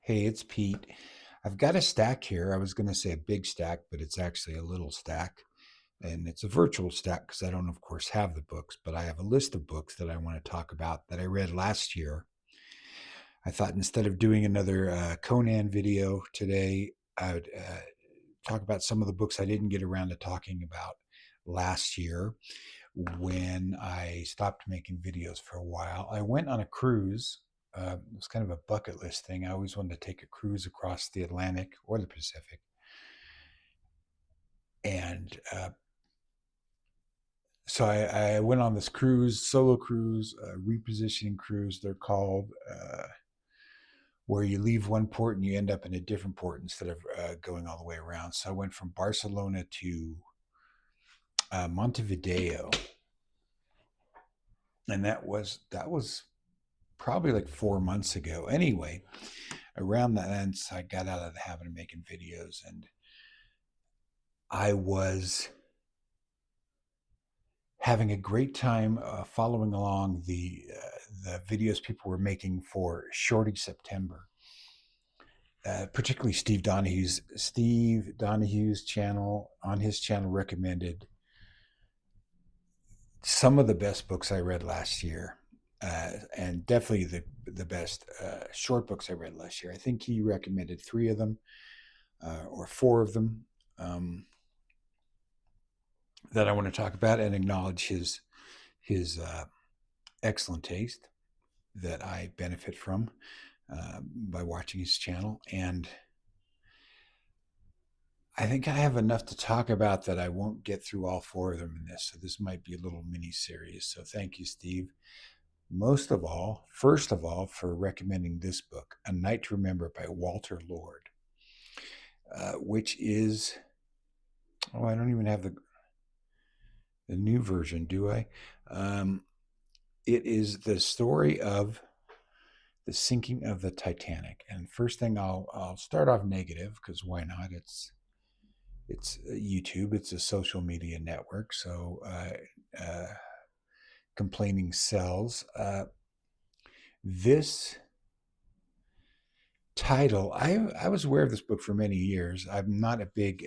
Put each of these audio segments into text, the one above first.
Hey, it's Pete. I've got a stack here. I was going to say a big stack, but it's actually a little stack. And it's a virtual stack because I don't, of course, have the books, but I have a list of books that I want to talk about that I read last year. I thought instead of doing another Conan video today, I would talk about some of the books I didn't get around to talking about last year when I stopped making videos for a while. I went on a cruise. It was kind of a bucket list thing. I always wanted to take a cruise across the Atlantic or the Pacific. And so I went on this cruise, solo cruise, repositioning cruise, they're called, where you leave one port and you end up in a different port instead of going all the way around. So I went from Barcelona to Montevideo, and that was probably like 4 months ago. Anyway, around that end, I got out of the habit of making videos, and I was having a great time following along the videos people were making for Shorty September, particularly Steve Donahue's channel. On his channel, recommended some of the best books I read last year. And definitely the best short books I read last year. I think he recommended three of them or four of them. That I want to talk about and acknowledge his excellent taste that I benefit from by watching his channel. And I think I have enough to talk about that I won't get through all four of them in this. So this might be a little mini series. So thank you, Steve. Most of all, first of all, for recommending this book, A Night to Remember by Walter Lord, which is, oh, I don't even have the new version, do I? It is the story of the sinking of the Titanic. And first thing, I'll start off negative because why not? It's YouTube. It's a social media network, so complaining sells. This title, I was aware of this book for many years. I'm not a big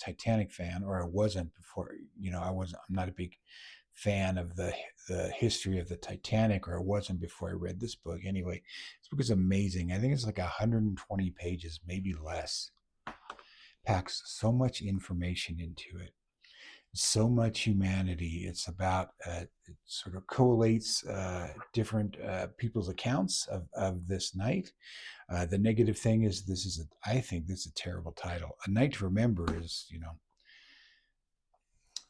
Titanic fan, or I wasn't before. I'm not a big fan of the history of the Titanic, or I wasn't before I read this book. Anyway, this book is amazing. I think it's like 120 pages, maybe less. Packs so much information into it, so much humanity. It's about it sort of collates different people's accounts of this night. The negative thing is I think this is a terrible title. A Night to Remember is,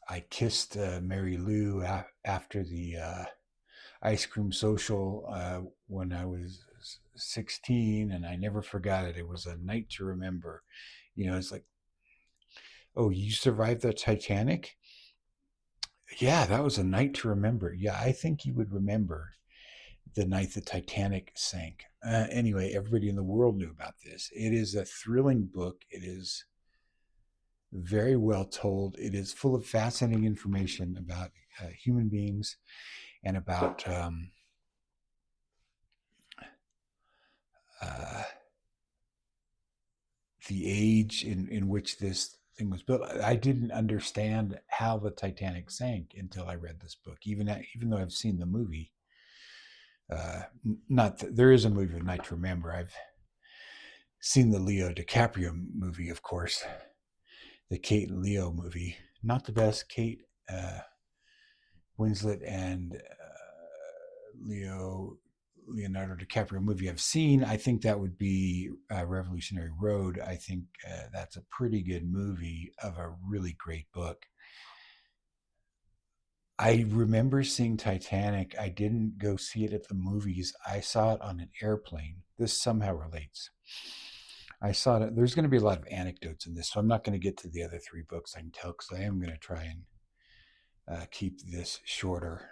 I kissed Mary Lou after the ice cream social when I was 16, and I never forgot it. It was a night to remember. It's like, oh, you survived the Titanic? Yeah, that was a night to remember. Yeah, I think you would remember the night the Titanic sank. Anyway, everybody in the world knew about this. It is a thrilling book. It is very well told. It is full of fascinating information about human beings and about uh, the age in which this thing was built. I didn't understand how the Titanic sank until I read this book. Even though I've seen the movie, not there is a movie of Night to Remember. I've seen the Leo DiCaprio movie, of course, the Kate and Leo movie. Not the best. Kate Winslet and Leonardo DiCaprio movie I've seen. I think that would be Revolutionary Road. I think that's a pretty good movie of a really great book. I remember seeing Titanic. I didn't go see it at the movies. I saw it on an airplane. This somehow relates. I saw it. There's going to be a lot of anecdotes in this, so I'm not going to get to the other three books I can tell because I am going to try and keep this shorter.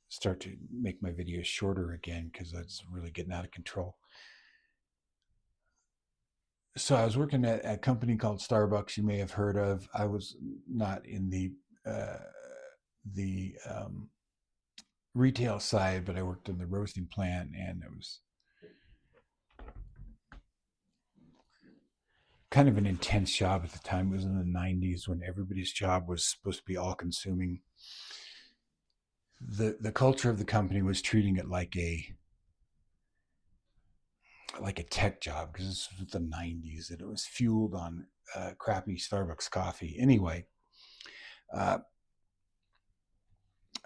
Start to make my videos shorter again because it's really getting out of control. So I was working at a company called Starbucks. You may have heard of. I was not in uh, the retail side, but I worked in the roasting plant, and it was kind of an intense job at the time. It was in the 90s when everybody's job was supposed to be all consuming. The culture of the company was treating it like a tech job, because this was the 90s and it was fueled on crappy Starbucks coffee. Anyway, uh,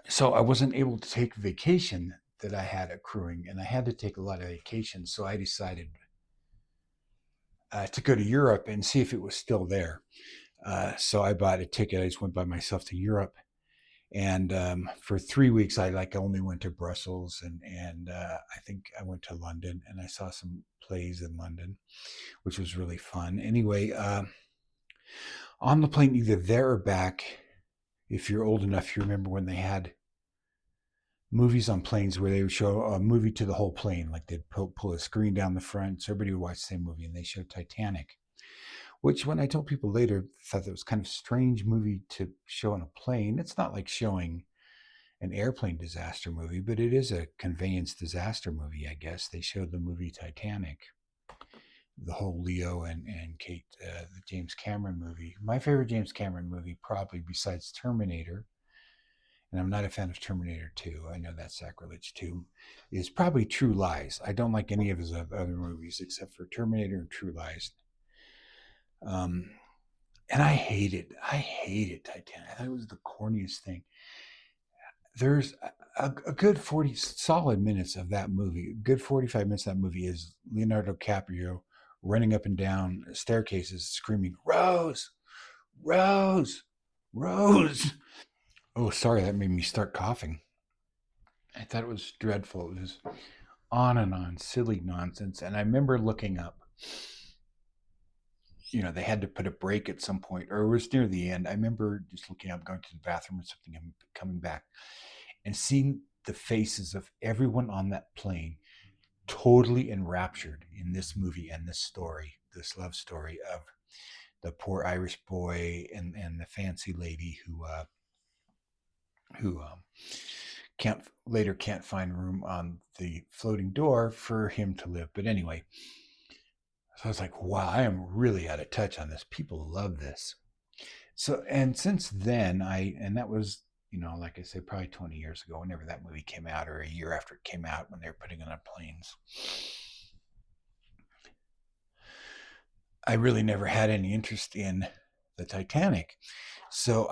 so I wasn't able to take vacation that I had accruing, and I had to take a lot of vacation. So I decided to go to Europe and see if it was still there. So I bought a ticket. I just went by myself to Europe, and for 3 weeks, I like only went to Brussels, and I think I went to London, and I saw some plays in London, which was really fun. Anyway, on the plane, either there or back, if you're old enough, you remember when they had movies on planes where they would show a movie to the whole plane, like they'd pull a screen down the front, so everybody would watch the same movie, and they showed Titanic. Which, when I told people later, thought that was kind of a strange movie to show on a plane. It's not like showing an airplane disaster movie, but it is a conveyance disaster movie, I guess. They showed the movie Titanic, the whole Leo and Kate, the James Cameron movie. My favorite James Cameron movie, probably besides Terminator, and I'm not a fan of Terminator 2, I know that's sacrilege too, is probably True Lies. I don't like any of his other movies except for Terminator and True Lies. Um, and I hated Titanic. I thought it was the corniest thing. There's a good 40 solid minutes of that movie. A good 45 minutes of that movie is Leonardo DiCaprio running up and down staircases screaming, Rose, Rose, Rose. Oh, sorry, that made me start coughing. I thought it was dreadful. It was on and on, silly nonsense. And I remember looking up, they had to put a break at some point, or it was near the end. I remember just looking up, going to the bathroom or something, and coming back and seeing the faces of everyone on that plane totally enraptured in this movie and this story, this love story of the poor Irish boy and the fancy lady who can't find room on the floating door for him to live. But anyway, so I was like, wow, I am really out of touch on this. People love this. So, and since then, and that was, like I said, probably 20 years ago, whenever that movie came out, or a year after it came out, when they were putting it on planes, I really never had any interest in the Titanic. So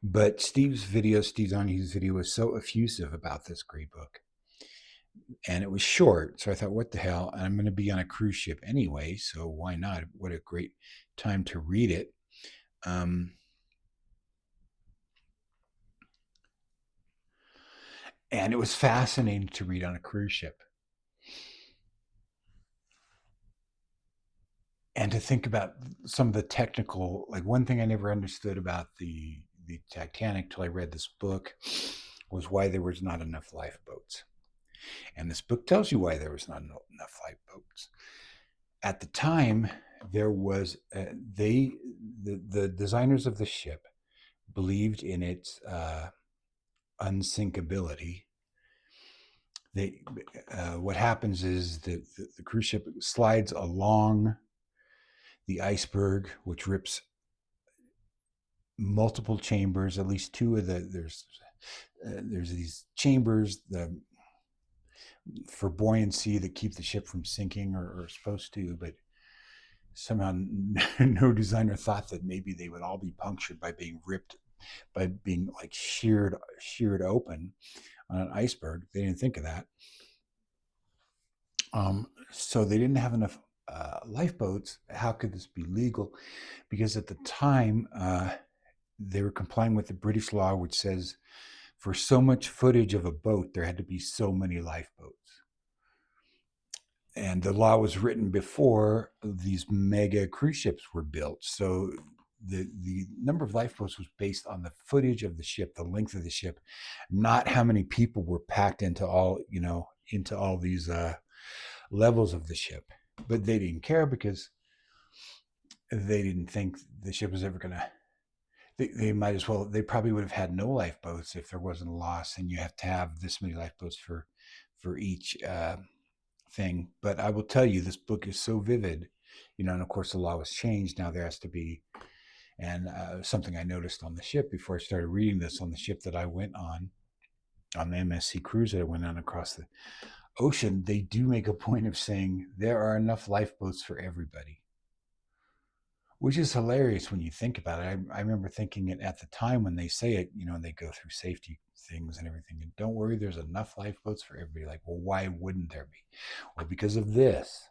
but Steve Donahue's video was so effusive about this great book, and it was short. So I thought, what the hell? I'm going to be on a cruise ship anyway, so why not? What a great time to read it. And it was fascinating to read on a cruise ship, and to think about some of the technical, like one thing I never understood about the Titanic till I read this book was why there was not enough lifeboats. And this book tells you why there was not enough lifeboats. At the time, there was the designers of the ship believed in its unsinkability. What happens is that the cruise ship slides along the iceberg, which rips multiple chambers. At least two of there's these chambers for buoyancy that keep the ship from sinking, or supposed to, but somehow no designer thought that maybe they would all be punctured by being like sheared open on an iceberg. They didn't think of that. So they didn't have enough lifeboats. How could this be legal? Because at the time, they were complying with the British law, which says for so much footage of a boat, there had to be so many lifeboats. And the law was written before these mega cruise ships were built. So the number of lifeboats was based on the footage of the ship, the length of the ship, not how many people were packed into all these levels of the ship. But they didn't care, because they didn't think the ship was ever going to. They might as well. They probably would have had no lifeboats if there wasn't a loss, and you have to have this many lifeboats for each thing. But I will tell you, this book is so vivid, and of course the law was changed. Now there has to be, and something I noticed on the ship before I started reading this, on the ship that I went on the MSC cruise that I went on across the ocean, they do make a point of saying there are enough lifeboats for everybody, which is hilarious when you think about it. I remember thinking it at the time when they say it, and they go through safety things and everything. And don't worry, there's enough lifeboats for everybody. Like, well, why wouldn't there be? Well, because of this.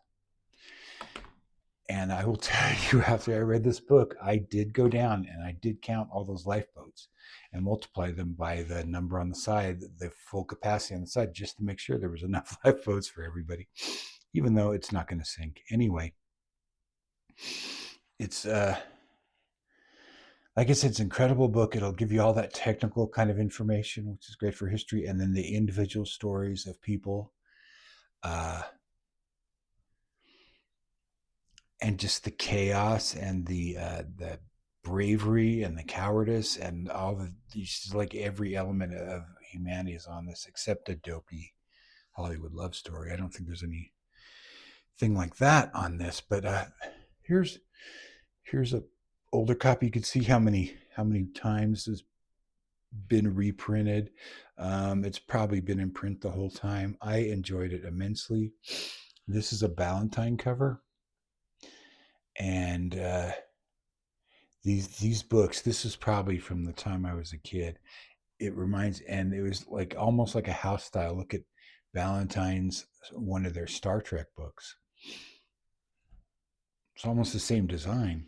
And I will tell you, after I read this book, I did go down and I did count all those lifeboats and multiply them by the number on the side, the full capacity on the side, just to make sure there was enough lifeboats for everybody, even though it's not going to sink. Anyway, it's like I said, it's an incredible book. It'll give you all that technical kind of information, which is great for history, and then the individual stories of people, and just the chaos and the bravery and the cowardice and all the just like every element of humanity is on this, except a dopey Hollywood love story. I don't think there's anything like that on this. But here's a older copy. You can see how many times has been reprinted. It's probably been in print the whole time. I enjoyed it immensely. This is a Ballantine cover, and these books. This is probably from the time I was a kid. It reminds, and it was like almost like a house style. Look at Ballantine's, one of their Star Trek books. It's almost the same design.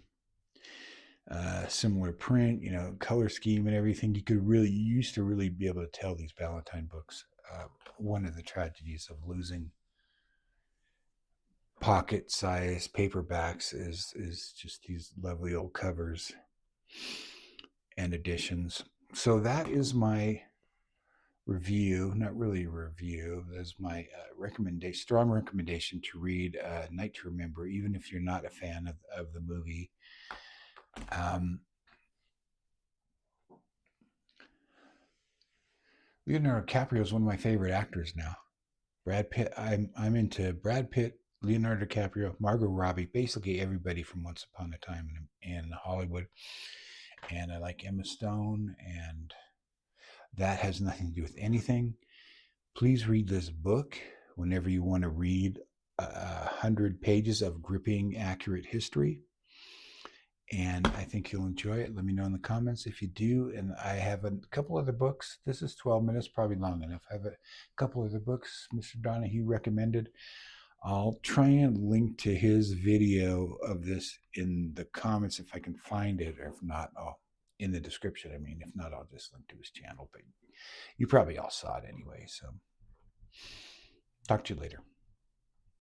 Similar print, color scheme and everything. You used to really be able to tell these Ballantine books. One of the tragedies of losing pocket-sized paperbacks is just these lovely old covers and editions. So that is my review, not really a review. That's my recommendation, strong recommendation to read Night to Remember, even if you're not a fan of the movie. Leonardo DiCaprio is one of my favorite actors now. Brad Pitt. I'm into Brad Pitt, Leonardo DiCaprio, Margot Robbie, basically everybody from Once Upon a Time in Hollywood. And I like Emma Stone, and that has nothing to do with anything. Please read this book whenever you want to read 100 pages of gripping, accurate history. And I think you'll enjoy it. Let me know in the comments if you do. And I have a couple other books. This is 12 minutes, probably long enough. I have a couple other books Mr. Donahue recommended. I'll try and link to his video of this in the comments if I can find it, or if not, in the description. I mean, if not, I'll just link to his channel. But you probably all saw it anyway. So talk to you later.